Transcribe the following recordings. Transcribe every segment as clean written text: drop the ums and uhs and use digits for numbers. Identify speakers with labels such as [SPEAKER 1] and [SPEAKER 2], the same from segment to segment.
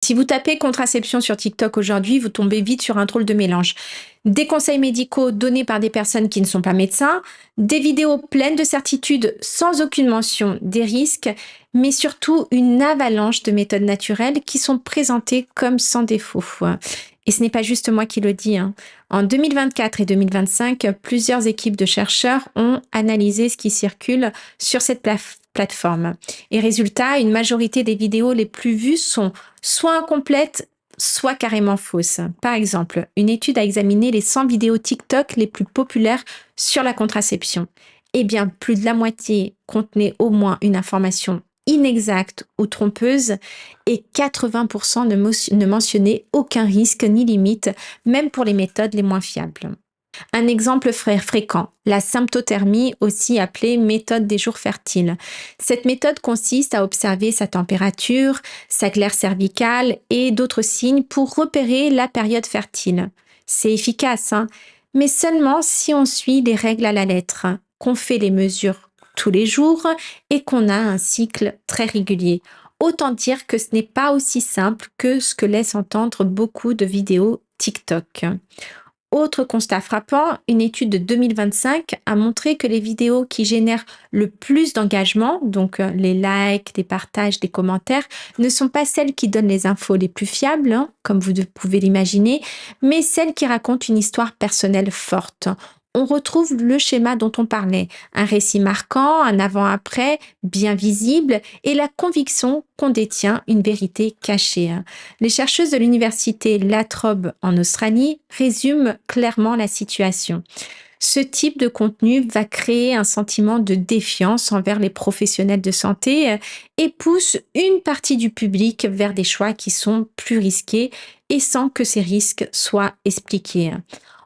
[SPEAKER 1] Si vous tapez contraception sur TikTok aujourd'hui, vous tombez vite sur un drôle de mélange. Des conseils médicaux donnés par des personnes qui ne sont pas médecins, des vidéos pleines de certitudes sans aucune mention des risques, mais surtout une avalanche de méthodes naturelles qui sont présentées comme sans défaut. Et ce n'est pas juste moi qui le dis, hein. En 2024 et 2025, plusieurs équipes de chercheurs ont analysé ce qui circule sur cette plateforme. Et résultat, une majorité des vidéos les plus vues sont soit incomplètes, soit carrément fausses. Par exemple, une étude a examiné les 100 vidéos TikTok les plus populaires sur la contraception. Eh bien, plus de la moitié contenait au moins une information inexacte ou trompeuse et 80% ne mentionnaient aucun risque ni limite, même pour les méthodes les moins fiables. Un exemple fréquent, la symptothermie, aussi appelée méthode des jours fertiles. Cette méthode consiste à observer sa température, sa glaire cervicale et d'autres signes pour repérer la période fertile. C'est efficace, hein, mais seulement si on suit les règles à la lettre, qu'on fait les mesures tous les jours et qu'on a un cycle très régulier. Autant dire que ce n'est pas aussi simple que ce que laissent entendre beaucoup de vidéos TikTok. Autre constat frappant, une étude de 2025 a montré que les vidéos qui génèrent le plus d'engagement, donc les likes, les partages, des commentaires, ne sont pas celles qui donnent les infos les plus fiables, hein, comme vous pouvez l'imaginer, mais celles qui racontent une histoire personnelle forte. On retrouve le schéma dont on parlait, un récit marquant, un avant-après bien visible et la conviction qu'on détient une vérité cachée. Les chercheuses de l'université La Trobe en Australie résument clairement la situation. Ce type de contenu va créer un sentiment de défiance envers les professionnels de santé et pousse une partie du public vers des choix qui sont plus risqués et sans que ces risques soient expliqués.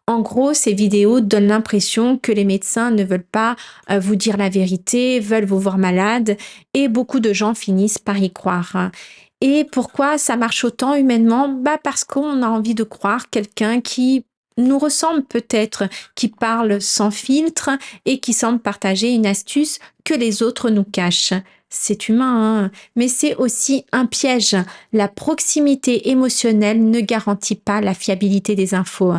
[SPEAKER 1] En gros, ces vidéos donnent l'impression que les médecins ne veulent pas vous dire la vérité, veulent vous voir malade, et beaucoup de gens finissent par y croire. Et pourquoi ça marche autant humainement? Parce qu'on a envie de croire quelqu'un qui nous ressemble peut-être, qui parle sans filtre et qui semble partager une astuce que les autres nous cachent. C'est humain, hein, mais c'est aussi un piège. La proximité émotionnelle ne garantit pas la fiabilité des infos.